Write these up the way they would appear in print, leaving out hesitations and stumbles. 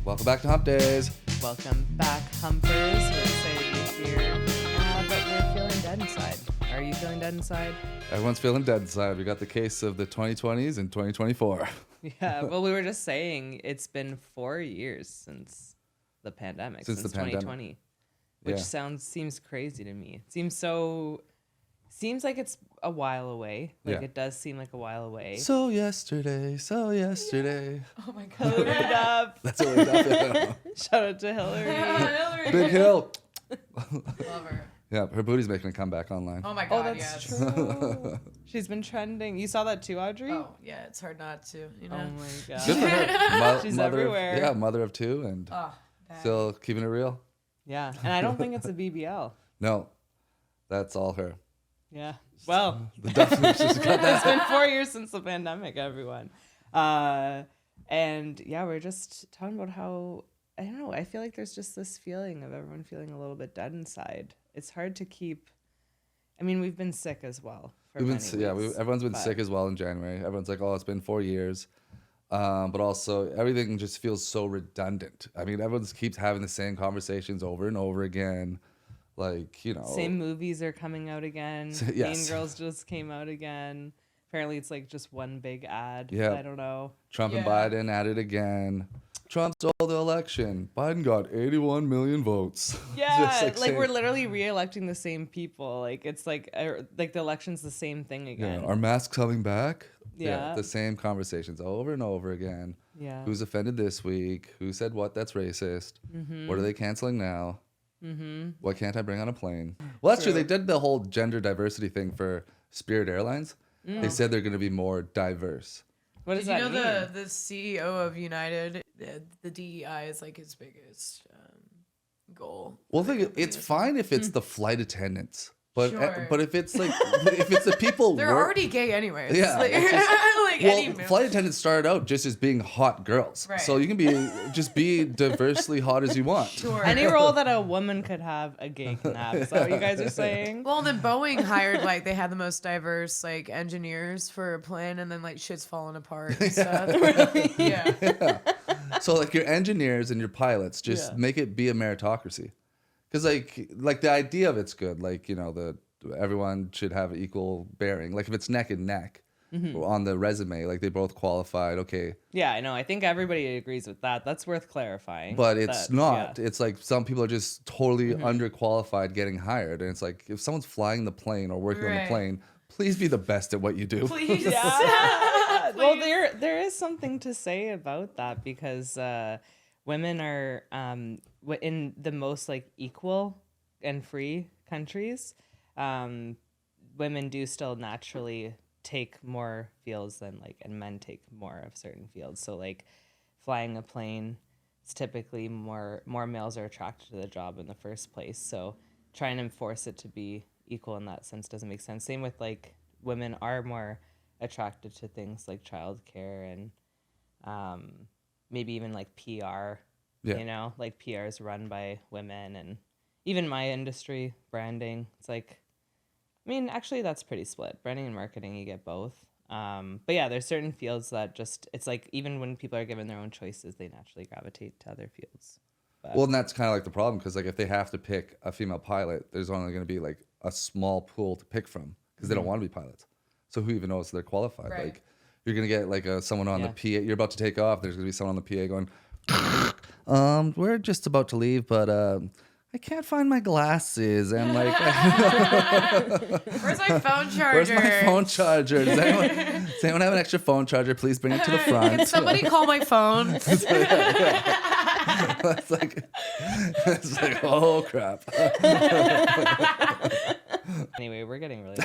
Welcome back to Humpdays. Welcome back, Humpers. We're excited you're here, but we're feeling dead inside. Are you feeling dead inside? Everyone's feeling dead inside. We got the case of the 2020s and 2024. Yeah, well, we were just saying it's been 4 years since the pandemic, since the 2020, which seems crazy to me. It seems like it's a while away. It does seem like a while away. So yesterday. Oh my God. Hillary up. That's what we're Shout out to Hillary. Hillary. Big Hill. Love her. Yeah, her booty's making a comeback online. Oh my God, that's yes. true. She's been trending. You saw that too, Audrey? Oh yeah, it's hard not to, you know. Oh my God. Good for her. She's mother everywhere. Mother of two and still keeping it real. Yeah, and I don't think it's a BBL. No, that's all her. Yeah. Well, The definition's got it's that. been 4 years since the pandemic, everyone. And yeah, we're just talking about how, I don't know, I feel like there's just this feeling of everyone feeling a little bit dead inside. It's hard to keep, I mean, we've been sick as well. Everyone's been sick as well in January. Everyone's like, oh, it's been 4 years. But also everything just feels so redundant. I mean, everyone keeps having the same conversations over and over again. Like, you know. Same movies are coming out again. Yes. Mean Girls just came out again. Apparently it's like just one big ad. Yeah. I don't know. Trump and Biden at it again. Trump stole the election. Biden got 81 million votes. Yeah, Just like we're literally re-electing the same people. Like it's like the election's the same thing again. Yeah, are masks coming back? Yeah. The same conversations over and over again. Yeah. Who's offended this week? Who said what? That's racist. Mm-hmm. What are they canceling now? Mm-hmm. What can't I bring on a plane? Well, that's true. They did the whole gender diversity thing for Spirit Airlines. They said they're going to be more diverse. What does Did that you know mean? the CEO of United, the DEI is like his biggest goal. Well, it's fine if it's the flight attendants. But Sure. but if it's like if it's the people They're already gay anyways. Yeah, Like, it's just- like any well, flight attendants started out just as being hot girls, Right. so you can be diversely hot as you want. Sure. Any role that a woman could have, a gay can have. Is that what you guys are saying? Well, then Boeing hired they had the most diverse engineers for a plane, and then shit's falling apart and stuff. Really? Yeah. So like your engineers and your pilots, just make it be a meritocracy, because like the idea of it's good. Like, you know, everyone should have equal bearing. Like if it's neck and neck on the resume, like they both qualified. Okay, Yeah, I know. I think everybody agrees with that. That's worth clarifying. but it's not. Yeah. It's like some people are just totally underqualified getting hired, and it's like if someone's flying the plane or working on the Right. plane, please be the best at what you do. Please. Yeah. Well, Please. there is something to say about that, because women are in the most equal and free countries. Women do still naturally take more fields than and men take more of certain fields. So flying a plane, it's typically more males are attracted to the job in the first place. So trying to enforce it to be equal in that sense doesn't make sense. Same with women are more attracted to things like childcare and maybe even PR. Yeah. You know, PR is run by women, and even my industry, branding, it's actually that's pretty split. Branding and marketing, you get both. But yeah, there's certain fields that it's even when people are given their own choices, they naturally gravitate to other fields. But, Well, and that's kind of like the problem, because if they have to pick a female pilot, there's only going to be a small pool to pick from, because they don't want to be pilots. So who even knows they're qualified? Right. You're going to get someone on the PA. You're about to take off. There's going to be someone on the PA going, we're just about to leave, but I can't find my glasses, and Where's my phone charger? where's my phone charger? Does anyone have an extra phone charger? Please bring it to the front. Can somebody call my phone? It's like, oh crap. anyway, we're getting really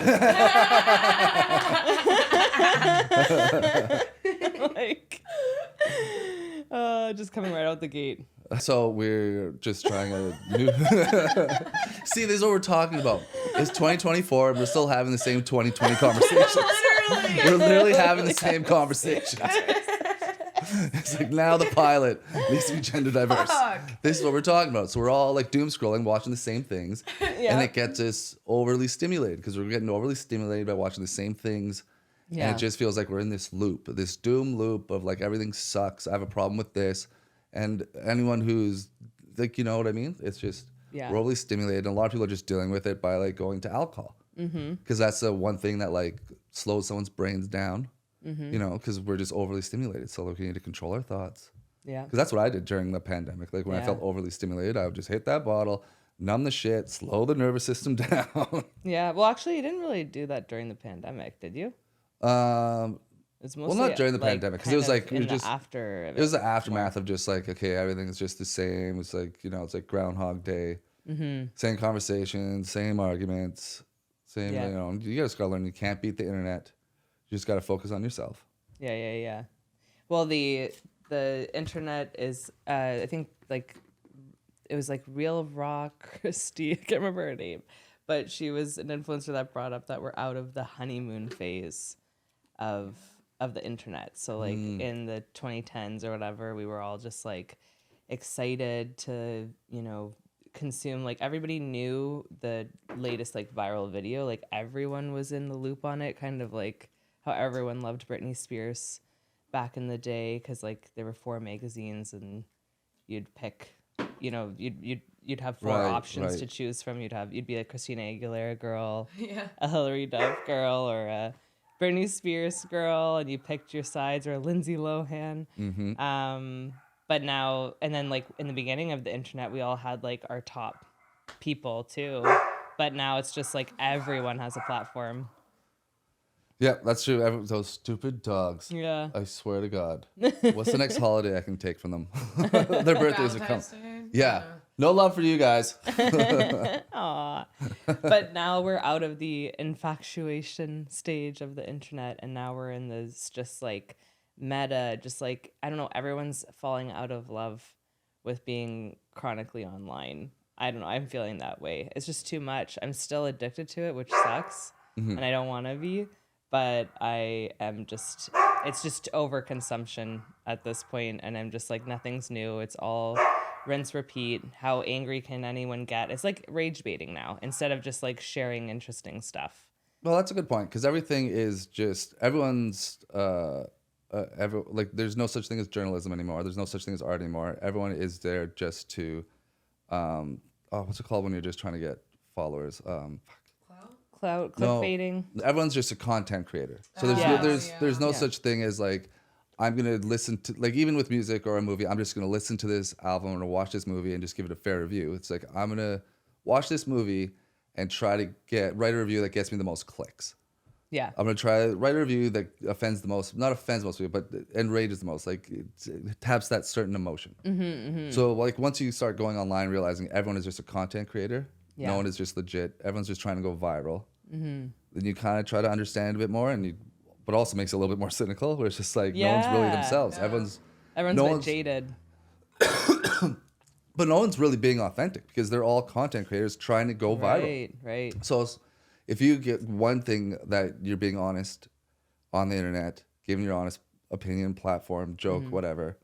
just coming right out the gate. So we're just trying a new. See, this is what we're talking about. It's 2024, and we're still having the same 2020 conversations. Literally. We're literally having the same conversations. It's now the pilot needs to be gender diverse. Fuck. This is what we're talking about. So we're all doom scrolling, watching the same things, and it gets us overly stimulated, because we're getting overly stimulated by watching the same things. Yeah. And it just feels like we're in this loop, this doom loop of everything sucks. I have a problem with this. And anyone who's like, you know what I mean? It's just we're overly stimulated, and a lot of people are just dealing with it by like going to alcohol, because that's the one thing that like slows someone's brains down. You know, because we're just overly stimulated, so like, we need to control our thoughts. Yeah. Because that's what I did during the pandemic. Like when I felt overly stimulated, I would just hit that bottle, numb the shit, slow the nervous system down. Yeah. Well, actually, you didn't really do that during the pandemic, did you? It's mostly Well, not during the pandemic, because it was like it was the aftermath of just like, okay, everything's just the same. It's like, you know, it's like Groundhog Day, same conversations, same arguments, same. You know, you just gotta learn you can't beat the internet. You just gotta focus on yourself. Yeah. Well, the internet is, I think like it was like Real Raw Christie. I can't remember her name, but she was an influencer that brought up that we're out of the honeymoon phase of the internet. So like in the 2010s or whatever, we were all just like excited to, you know, consume, like everybody knew the latest like viral video, like everyone was in the loop on it, kind of like how everyone loved Britney Spears back in the day, because like there were 4 magazines and you'd pick, you know, you'd have 4 options to choose from. You'd be a Christina Aguilera girl, a Hilary Duff girl, or a Britney Spears girl, and you picked your sides, or a Lindsay Lohan. But now, and then like in the beginning of the internet, we all had like our top people too, but now it's just like everyone has a platform. Yeah, that's true. Those stupid dogs. Yeah. I swear to God. What's the next holiday I can take from them? Their birthdays are coming. Yeah. No love for you guys. Aw. But now we're out of the infatuation stage of the internet, and now we're in this just like meta, just like, I don't know, everyone's falling out of love with being chronically online. I don't know. I'm feeling that way. It's just too much. I'm still addicted to it, which sucks. And I don't want to be. But I am just, it's just overconsumption at this point, and I'm just like, nothing's new. It's all rinse, repeat. How angry can anyone get? It's like rage baiting now, instead of just like sharing interesting stuff. Well, that's a good point, because everything is just, everyone's, like, there's no such thing as journalism anymore. There's no such thing as art anymore. Everyone is there just to, what's it called when you're just trying to get followers? Clickbaiting. No, everyone's just a content creator. So there's no such thing as like, I'm gonna listen to, like, even with music or a movie, I'm just gonna listen to this album, I'm gonna watch this movie and just give it a fair review. It's like, I'm gonna watch this movie and try to write a review that gets me the most clicks. Yeah. I'm gonna try to write a review that offends the most, not offends the most people, but enrages the most. Like it taps that certain emotion. So like once you start going online, realizing everyone is just a content creator, no one is just legit. Everyone's just trying to go viral. Then you kind of try to understand a bit more, but also makes it a little bit more cynical, where it's just like no one's really themselves. Everyone's a bit jaded. But no one's really being authentic, because they're all content creators trying to go viral. Right. So if you get one thing that you're being honest on the internet, giving your honest opinion, platform, joke, whatever,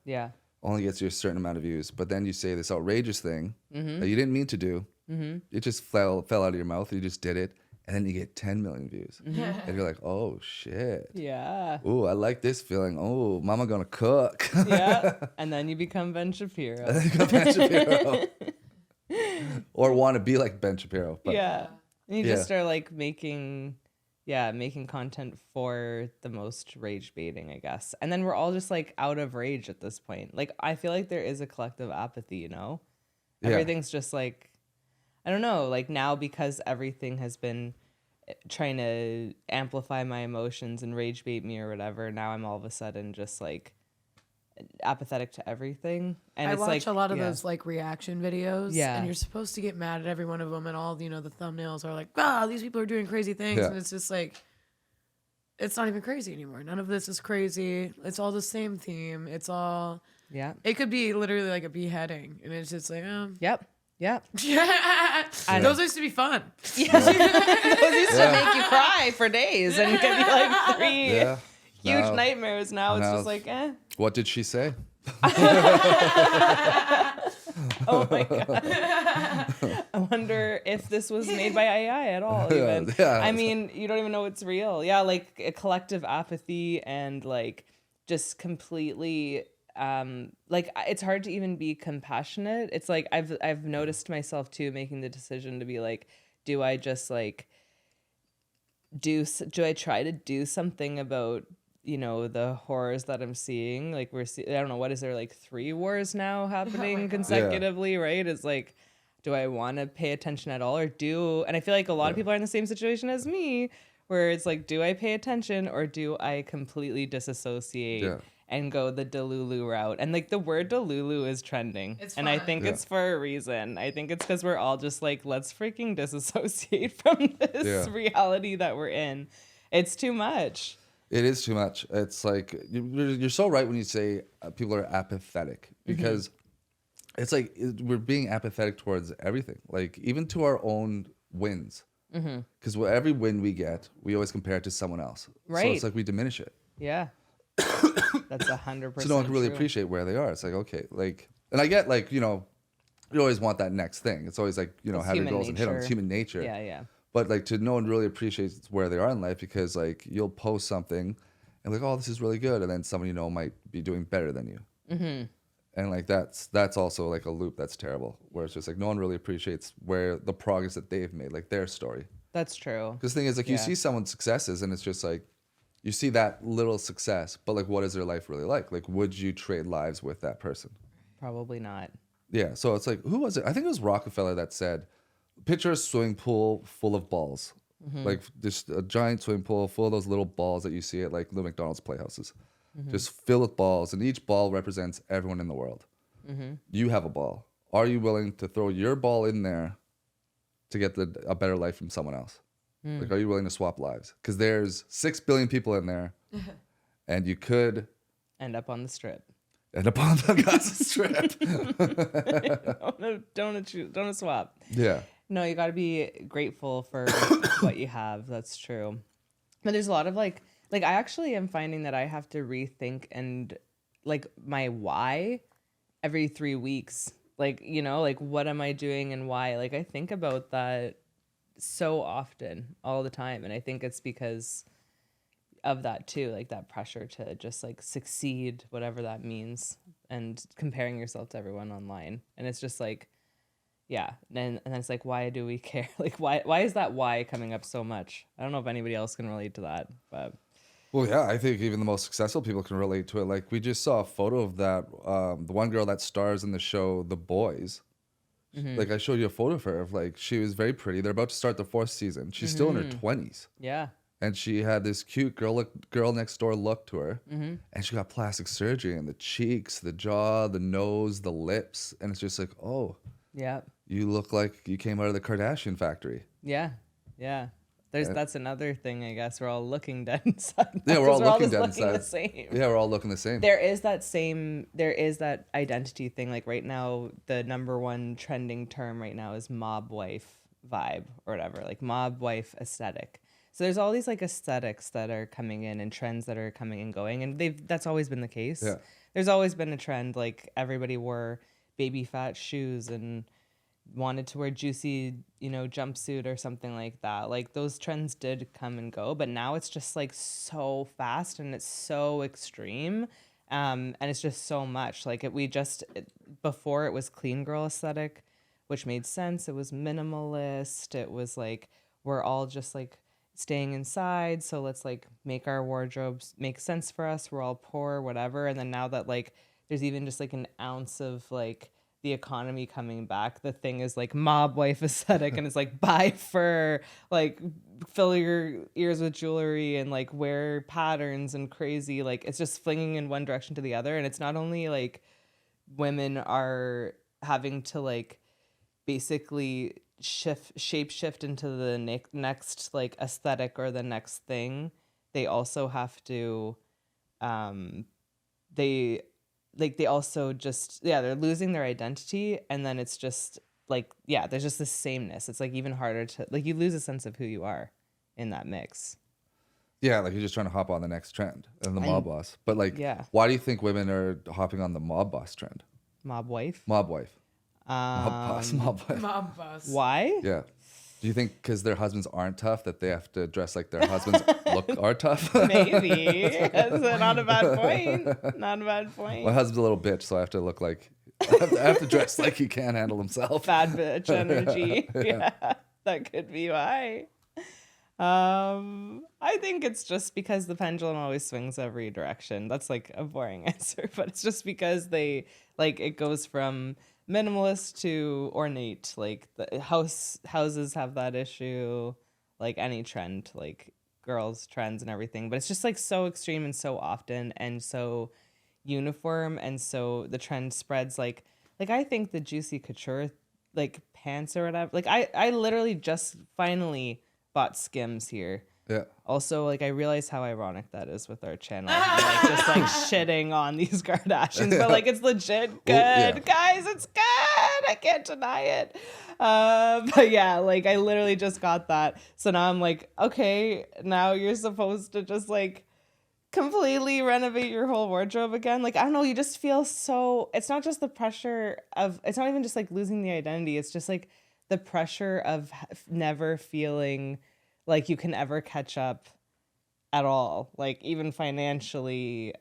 only gets you a certain amount of views. But then you say this outrageous thing that you didn't mean to do. It just fell out of your mouth. You just did it. And then you get 10 million views. And you're like, oh, shit. Yeah. Ooh, I like this feeling. Oh, mama gonna cook. Yeah. And then you become Ben Shapiro. Or want to be like Ben Shapiro. But, And you just are like making content for the most rage baiting, I guess. And then we're all just like out of rage at this point. Like, I feel like there is a collective apathy, you know? Everything's just like, I don't know, like now, because everything has been trying to amplify my emotions and rage bait me or whatever, now I'm all of a sudden just like apathetic to everything. And I it's watch like a lot of those like reaction videos, Yeah. and you're supposed to get mad at every one of them, and all, you know, the thumbnails are like, these people are doing crazy things, and it's just like, it's not even crazy anymore. None of this is crazy. It's all the same theme. It's all, it could be literally like a beheading, and it's just like, Yep. Those used to be fun. Those used to make you cry for days and give you like 3 huge nightmares. Now it's just like, What did she say? Oh my God. I wonder if this was made by AI at all, even. I mean, you don't even know it's real. Yeah, like a collective apathy and like just completely like it's hard to even be compassionate. It's like I've noticed myself too making the decision to be like, do I just like do I try to do something about, you know, the horrors that I'm seeing? Like I don't know, what is there, like 3 wars now happening consecutively, right? It's like, do I want to pay attention at all, and I feel like a lot of people are in the same situation as me, where it's like, do I pay attention or do I completely disassociate and go the Delulu route? And like the word Delulu is trending. It's and fun. I think it's for a reason. I think it's because we're all just like, let's freaking disassociate from this reality that we're in. It's too much. It is too much. It's like, you're so right when you say people are apathetic, because it's like we're being apathetic towards everything, like even to our own wins. Because every win we get, we always compare it to someone else. Right. So it's like we diminish it. Yeah. That's 100%. So no one can really true. appreciate where they are. It's like, okay, like, and I get like, you know, you always want that next thing. It's always like, you know, It's have your human goals and hit them. nature. It's human nature. Yeah. But like, to no one really appreciates where they are in life, because like you'll post something and like, oh, this is really good, and then someone you know might be doing better than you. And like that's also like a loop that's terrible, where it's just like no one really appreciates where the progress that they've made, like their story. That's true. Because the thing is, like, you see someone's successes and it's just like, you see that little success, but like, what is their life really like? Like, would you trade lives with that person? Probably not. Yeah. So it's like, who was it? I think it was Rockefeller that said, picture a swimming pool full of balls. Like just a giant swimming pool full of those little balls that you see at like the McDonald's playhouses. Just fill with balls, and each ball represents everyone in the world. You have a ball. Are you willing to throw your ball in there to get a better life from someone else? Like, are you willing to swap lives? Because there's 6 billion people in there, and you could End up on the strip. end up on the Gaza Strip. Don't swap. Yeah. No, you got to be grateful for what you have. That's true. But there's a lot of like I actually am finding that I have to rethink and like my why every 3 weeks. Like, you know, like what am I doing and why? Like I think about that so often, all the time. And I think it's because of that too, like that pressure to just like succeed, whatever that means, and comparing yourself to everyone online. And it's just like, yeah. And then it's like, why do we care? Like, why is that why coming up so much? I don't know if anybody else can relate to that, but. Well, yeah, I think even the most successful people can relate to it. Like, we just saw a photo of that, the one girl that stars in the show The Boys. Like, I showed you a photo of her. Of like, she was very pretty. They're about to start the 4th season. She's still in her 20s. Yeah. And she had this cute girl next door look to her. And she got plastic surgery in the cheeks, the jaw, the nose, the lips. And it's just like, oh, Yeah. you look like you came out of the Kardashian factory. Yeah. That's another thing, I guess. We're all looking dead inside. Yeah, we're all looking just dead looking inside. the same. Yeah, we're all looking the same. There is that identity thing. Like right now, the number one trending term right now is mob wife vibe or whatever, like mob wife aesthetic. So there's all these like aesthetics that are coming in and trends that are coming and going, and that's always been the case. Yeah. There's always been a trend, like everybody wore baby fat shoes and wanted to wear juicy, you know, jumpsuit or something like that. Like those trends did come and go, but now it's just like so fast and it's so extreme. And it's just so much like before it was clean girl aesthetic, which made sense. It was minimalist. It was like, we're all just like staying inside. So let's like make our wardrobes make sense for us. We're all poor, whatever. And then now that like, there's even just like an ounce of like, the economy coming back, the thing is like mob wife aesthetic, and it's like buy fur, like fill your ears with jewelry and like wear patterns and crazy, like it's just flinging in one direction to the other. And it's not only like women are having to like basically shape shift into the next like aesthetic or the next thing, they also have to they also just, they're losing their identity. And then it's just like, there's just this sameness. It's like even harder to, like, you lose a sense of who you are in that mix. Yeah, like you're just trying to hop on the next trend and the mob boss. But like, why do you think women are hopping on the mob boss trend? Mob wife? Mob wife. Mob boss. Mob boss. Why? Yeah. Do you think because their husbands aren't tough that they have to dress like their husbands are tough? Maybe. That's not a bad point. Not a bad point. My husband's a little bitch, so I have to look like I have to dress like he can't handle himself. Bad bitch energy. Yeah, that could be why. I think it's just because the pendulum always swings every direction. That's like a boring answer, but it's just because they like it goes from minimalist to ornate. Like the houses have that issue, like any trend, like girls trends and everything. But it's just like so extreme and so often and so uniform, and so the trend spreads like I think the juicy couture like pants or whatever. Like I literally just finally bought Skims here. Yeah. Also, like I realize how ironic that is with our channel, like just like shitting on these Kardashians, but like it's legit good, Well, yeah. guys. It's good. I can't deny it. But yeah, like I literally just got that, so now I'm like, okay, now you're supposed to just like completely renovate your whole wardrobe again. Like I don't know, you just feel so. It's not just the pressure of. It's not even just like losing the identity. It's just like the pressure of never feeling like you can ever catch up at all, like even financially,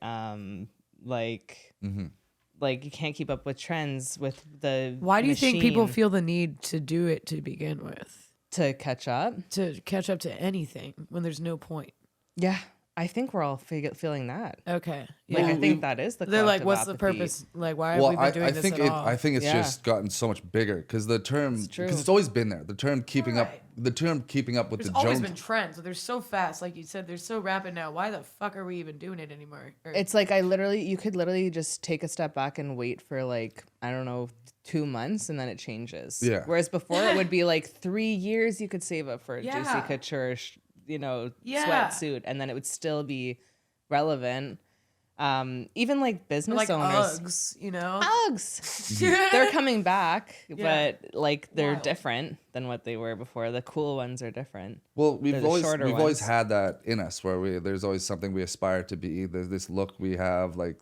like you can't keep up with trends with the Why do you think people machine. feel the need to do it to begin with? To catch up? To catch up to anything when there's no point. Yeah, I think we're all feeling that. Okay. Like Yeah. I think that is the They're like, collective what's the apathy. purpose? Like, why have we been doing this at all? I think it's Yeah. just gotten so much bigger because the term true. because it's always been there. The term keeping up with There's the always Jones. been trends, but they're so fast. Like you said, they're so rapid now. Why the fuck are we even doing it anymore? Or- It's like you could literally just take a step back and wait for like, I don't know, 2 months and then it changes. Yeah. Whereas before it would be like 3 years you could save up for a juicy Yeah. couture, Yeah. sweatsuit, and then it would still be relevant. Even like business like owners. Uggs, you know? Uggs. They're coming back, Yeah. but like they're Wild. different than what they were before. The cool ones are different. Well, They're we've the always shorter always ones. had that in us where there's always something we aspire to be. There's this look we have, like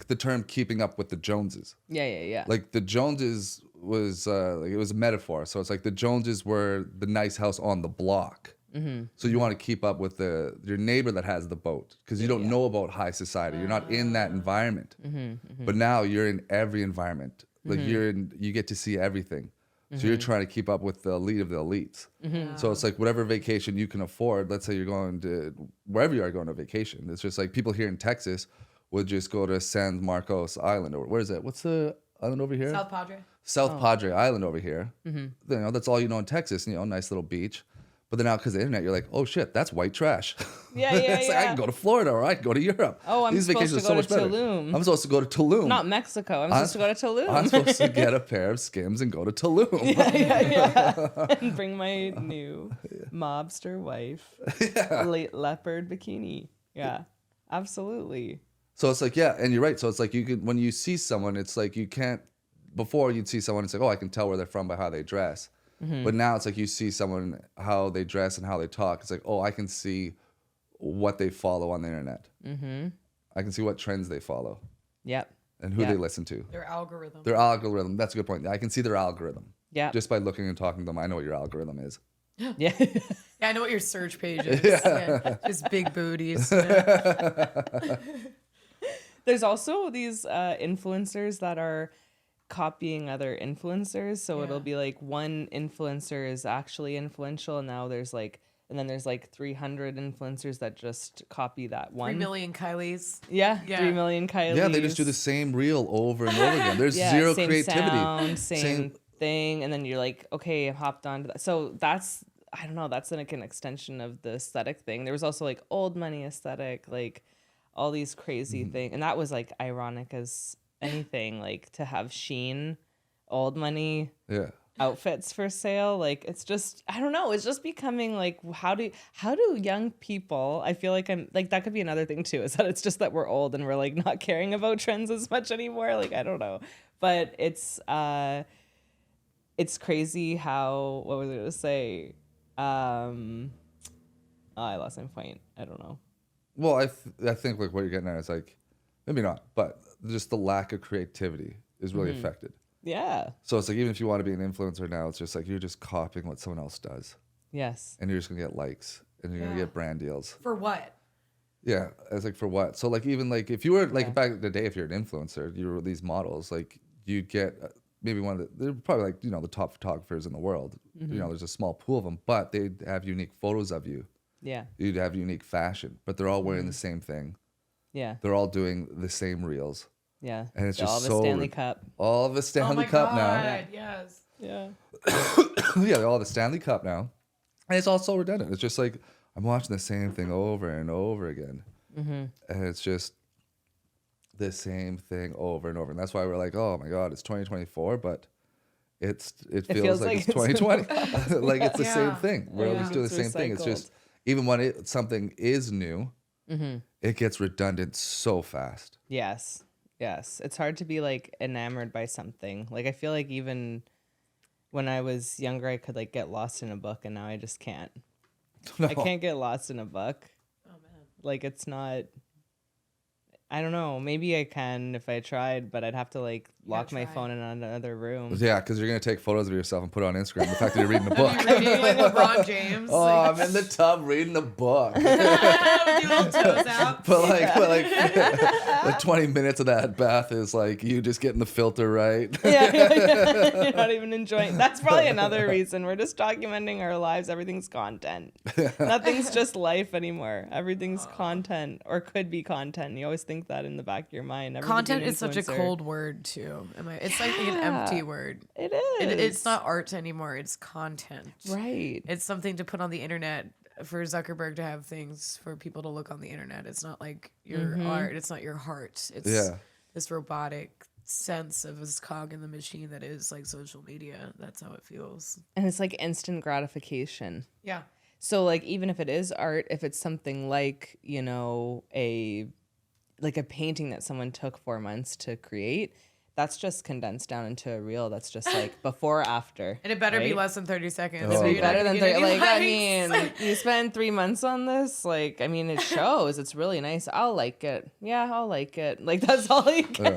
the term keeping up with the Joneses. Yeah. Like the Joneses was like it was a metaphor. So it's like the Joneses were the nice house on the block. Mm-hmm. So you want to keep up with your neighbor that has the boat because you don't know about high society. You're not in that environment. But now you're in every environment. Like you get to see everything. So you're trying to keep up with the elite of the elites. So it's like whatever vacation you can afford. Let's say you're going to wherever you are going on vacation. It's just like people here in Texas would just go to San Marcos Island or where is it? What's the island over here? South Padre. South Padre Island over here. You know, that's all you know in Texas. You know, nice little beach. But then now because of the internet, you're like, oh shit, that's white trash. Yeah, It's like, I can go to Florida or I can go to Europe. Oh, I'm These supposed vacations to are go so to much better. Tulum. I'm supposed to go to Tulum. Not Mexico. I'm supposed to go to Tulum. I'm supposed to get a pair of Skims and go to Tulum. yeah. And bring my new mobster wife leopard bikini. Yeah, absolutely. So it's like, yeah, and you're right. So it's like you could when you see someone, it's like you can't. Before you'd see someone, it's like, oh, I can tell where they're from by how they dress. But now it's like you see someone how they dress and how they talk. It's like, oh, I can see what they follow on the internet. I can see what trends they follow Yep. and who Yeah. they listen to. Their algorithm. Their algorithm. That's a good point. I can see their algorithm. Yeah. Just by looking and talking to them, I know what your algorithm is. Yeah. Yeah, I know what your search page is. Yeah. Just big booties. Yeah. There's also these influencers that are copying other influencers. So it'll be like one influencer is actually influential, and now there's like, and then there's like 300 influencers that just copy that one. 3 million Kylies. Yeah, Yeah. 3 million Kylies. Yeah, they just do the same reel over and over again. There's zero same creativity. sound, same thing, and then you're like, okay, I hopped on to that. So that's, I don't know, that's like an extension of the aesthetic thing. There was also like old money aesthetic, like all these crazy things, and that was like ironic as anything, like to have Shein old money Yeah. outfits for sale. Like it's just, I don't know, it's just becoming like, how do young people, I feel like I'm like, that could be another thing too, is that it's just that we're old and we're like not caring about trends as much anymore. Like I don't know, but it's crazy how, what was I gonna say, I lost my point, I don't know. Well, I think like what you're getting at is like, maybe not, but just the lack of creativity is really affected. Yeah. So it's like, even if you want to be an influencer now, it's just like you're just copying what someone else does. Yes. And you're just going to get likes and you're going to get brand deals. For what? Yeah. It's like, for what? So like, even like if you were like back in the day, if you're an influencer, you were these models, like you'd get maybe they're probably like, you know, the top photographers in the world. You know, there's a small pool of them, but they'd have unique photos of you. Yeah. You'd have unique fashion, but they're all wearing the same thing. Yeah. They're all doing the same reels. Yeah. And it's all just the so Stanley Cup. all of the Stanley Cup now. Yes. Yeah. Yeah, all the Stanley Cup now. And it's all so redundant. It's just like I'm watching the same thing over and over again. And it's just the same thing over and over. And that's why we're like, oh my God, it's 2024, but it feels like it's 2020. Like it's the same thing. We're always doing the same thing. It's just, even when something is new, it gets redundant so fast. Yes. Yes. It's hard to be like enamored by something. Like I feel like even when I was younger, I could like get lost in a book, and now I just can't. No. I can't get lost in a book. Oh man. Like it's not, I don't know. Maybe I can if I tried, but I'd have to like lock my try. phone in another room. Yeah, because you're going to take photos of yourself and put it on Instagram. The fact that you're reading a book. Reading like LeBron James. Oh, I'm in the tub reading a book. With your little toes out. But like 20 minutes of that bath is like you just getting the filter right. Yeah, you're not even enjoying. That's probably another reason. We're just documenting our lives. Everything's content. Nothing's just life anymore. Everything's content, or could be content. You always think that in the back of your mind. Never to be Content an is such a influencer. cold word too. It's like an empty word. It is. It's not art anymore. It's content. right. It's something to put on the internet for Zuckerberg to have things for people to look on the internet. It's not like your art. It's not your heart. It's this robotic sense of this cog in the machine that is like social media. That's how it feels. And it's like instant gratification. Yeah. So like even if it is art, if it's something like, you know, a painting that someone took 4 months to create, that's just condensed down into a reel that's just like before, after. And it better be right? less than 30 seconds. Oh, so okay. you're not Better gonna than get 30, any like, I likes. mean, you spend 3 months on this, like, I mean, it shows. It's really nice. I'll like it. Yeah, I'll like it. Like, that's all you get.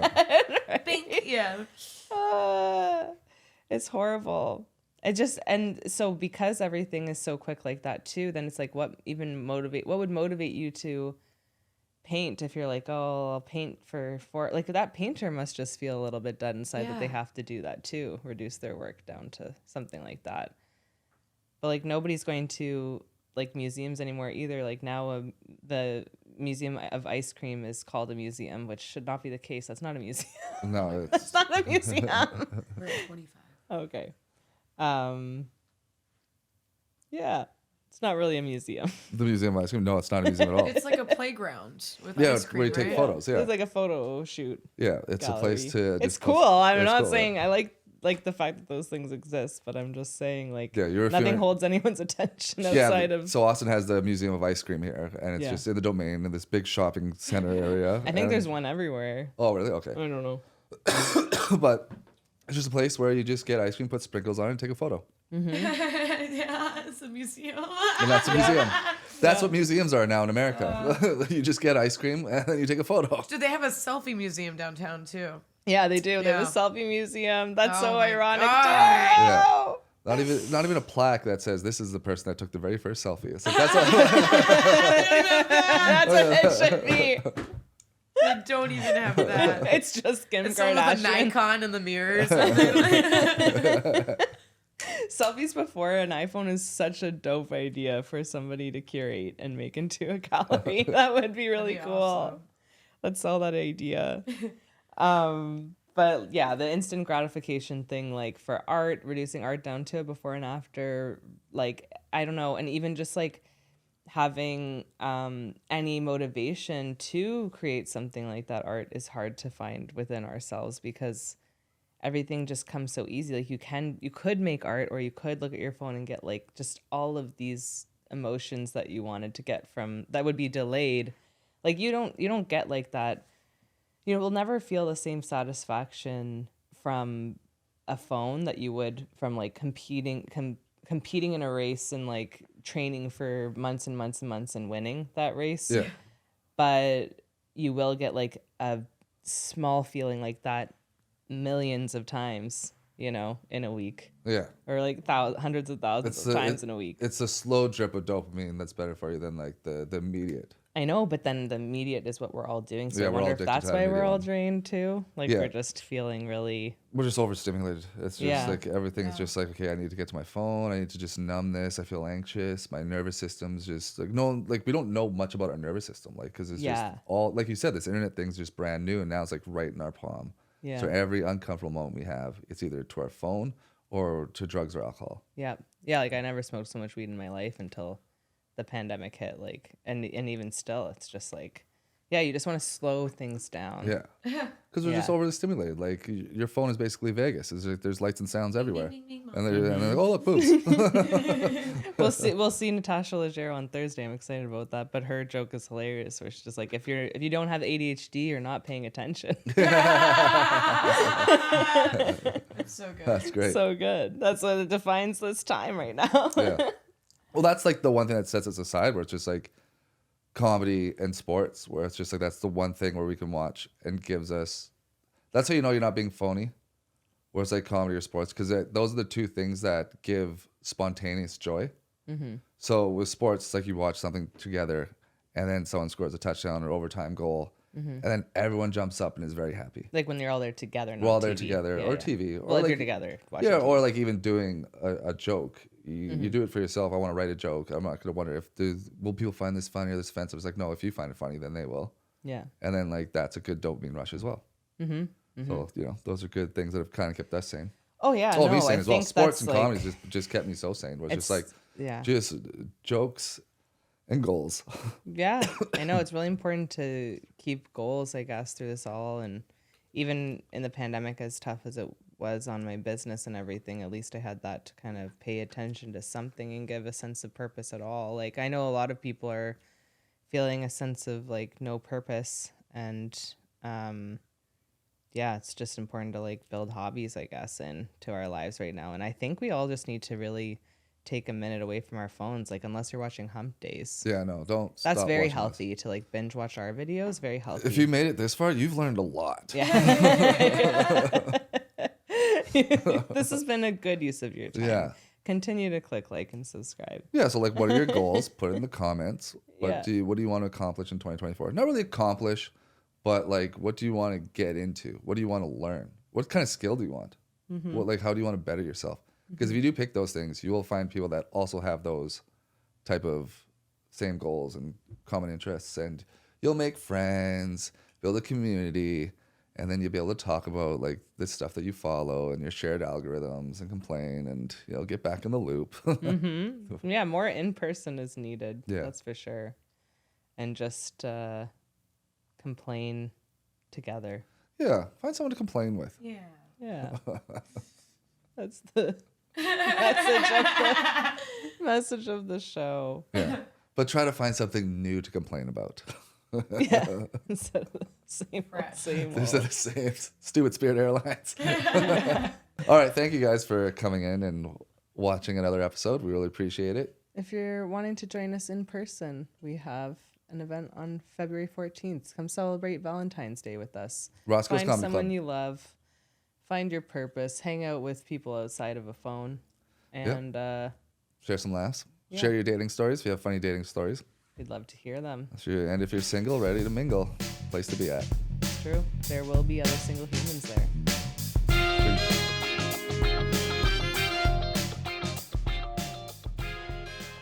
Right? Think, yeah. It's horrible. It just, and so because everything is so quick like that too, then it's like, what would motivate you to paint if you're like, oh, I'll paint for like that painter must just feel a little bit dead inside that they Yeah. have to do that too, reduce their work down to something like that. But like nobody's going to like museums anymore either. Like now the Museum of Ice Cream is called a museum, which should not be the case. That's not a museum. No, That's it's not a museum. We're at 25. Okay. Yeah. It's not really a museum. the Museum of Ice Cream. No, it's not a museum at all. It's like a playground with Yeah, ice cream, where you take right? photos. Yeah, It's like a photo shoot. yeah, it's gallery. a place to. It's just go- cool. I'm it's not cool, saying yeah. I like the fact that those things exist, but I'm just saying like Yeah, you're nothing feeling- holds anyone's attention Yeah, outside of. so Austin has the Museum of Ice Cream here, and it's Yeah. just in the Domain in this big shopping center area. I think and- there's one everywhere. Oh, really? Okay. I don't know. But it's just a place where you just get ice cream, put sprinkles on it, and take a photo. Yeah, it's a museum. And that's a museum. That's what museums are now in America. You just get ice cream and then you take a photo. Do they have a selfie museum downtown too? Yeah, they do. They have a Yeah. selfie museum. That's Oh so my ironic. God. Yeah. Not even a plaque that says this is the person that took the very first selfie. It's like that's all, That's what it should be. They don't even have that. It's just Kim It's someone with a Kardashian. Nikon in the mirror or something. Selfies before an iPhone is such a dope idea for somebody to curate and make into a gallery. That would be really That'd be cool. awesome. Let's sell that idea. But yeah, the instant gratification thing, like for art, reducing art down to a before and after, like, I don't know. And even just like having any motivation to create something like that art is hard to find within ourselves because everything just comes so easy. Like you could make art, or you could look at your phone and get like just all of these emotions that you wanted to get from that would be delayed. Like you don't get like that. You know, we'll never feel the same satisfaction from a phone that you would from like competing in a race and like training for months and months and months and winning that race. Yeah. But you will get like a small feeling like that millions of times, you know, in a week, Yeah. or like hundreds of thousands of times in a week. It's a slow drip of dopamine that's better for you than like the immediate. I know, but then the immediate is what we're all doing. So Yeah, I we're all wonder if addicted that's to that why we're immediate all one. drained too. Like Yeah. we're just feeling really. We're just overstimulated. It's just Yeah. like everything's just like, okay, I need to get to my phone. I need to just numb this. I feel anxious. My nervous system's just like, no, like we don't know much about our nervous system. Like, cause it's just all, like you said, this internet thing's just brand new and now it's like right in our palm. Yeah. So every uncomfortable moment we have, it's either to our phone or to drugs or alcohol. Yeah. Yeah. Like I never smoked so much weed in my life until the pandemic hit. Like, and even still, it's just like, yeah, you just want to slow things down. Yeah. Because we're just overstimulated. Like your phone is basically Vegas. It's like, there's lights and sounds everywhere. And they're like, oh, look, boobs. We'll see Natasha Leggero on Thursday. I'm excited about that. But her joke is hilarious, where she's just like, if you don't have ADHD, you're not paying attention. That's so good. That's great. So good. That's what defines this time right now. Yeah. Well, that's like the one thing that sets us aside, where it's just like comedy and sports, where it's just like that's the one thing where we can watch and gives us. That's how you know you're not being phony, where it's like comedy or sports, because those are the two things that give spontaneous joy. Mm-hmm. So with sports, it's like you watch something together, and then someone scores a touchdown or overtime goal, and then everyone jumps up and is very happy. Like when you're all there together. We're all there TV. together, Yeah, or yeah. TV, or Well, if like, you're together. Watching yeah, TV. or like even doing a joke. You do it for yourself. I want to write a joke. I'm not going to wonder if will people find this funny or this offensive. It's like, no, if you find it funny, then they will. Yeah. And then like that's a good dopamine rush as well. So those are good things that have kind of kept us sane. Oh yeah. Oh, no, me sane I as well. think Sports that's and like, comedy just kept me so sane. Where it's just like yeah. just jokes and goals. Yeah, I know it's really important to keep goals, I guess, through this all. And even in the pandemic, as tough as it was on my business and everything, at least I had that to kind of pay attention to something and give a sense of purpose at all. Like I know a lot of people are feeling a sense of like no purpose, and yeah, it's just important to like build hobbies, I guess, into our lives right now. And I think we all just need to really take a minute away from our phones, like unless you're watching Humpdays. Yeah, no, don't. That's stop very watching healthy to like binge watch our videos. Very healthy. If you made it this far, you've learned a lot. Yeah. This has been a good use of your time. Yeah. Continue to click like and subscribe. Yeah, so like, what are your goals? Put it in the comments. Yeah. What do you want to accomplish in 2024? Not really accomplish, but like, what do you want to get into? What do you want to learn? What kind of skill do you want? What, like, how do you want to better yourself? Because if you do pick those things, you will find people that also have those type of same goals and common interests, and you'll make friends, build a community, and then you'll be able to talk about like the stuff that you follow and your shared algorithms and complain, and get back in the loop. Yeah, more in person is needed. Yeah. That's for sure. And just complain together. Yeah, find someone to complain with. Yeah. Yeah. That's the message of the show. Yeah, but try to find something new to complain about. Yeah. Instead of the same Instead of same stupid Spirit Airlines. All right, thank you guys for coming in and watching another episode. We really appreciate it. If you're wanting to join us in person, we have an event on February 14th. Come celebrate Valentine's Day with us. Roscoe's Find Comedy someone Club. you love. Find your purpose. Hang out with people outside of a phone. And Share some laughs. Yeah. Share your dating stories if you have funny dating stories. we'd love to hear them. And if you're single, ready to mingle, place to be at. It's true. There will be other single humans there.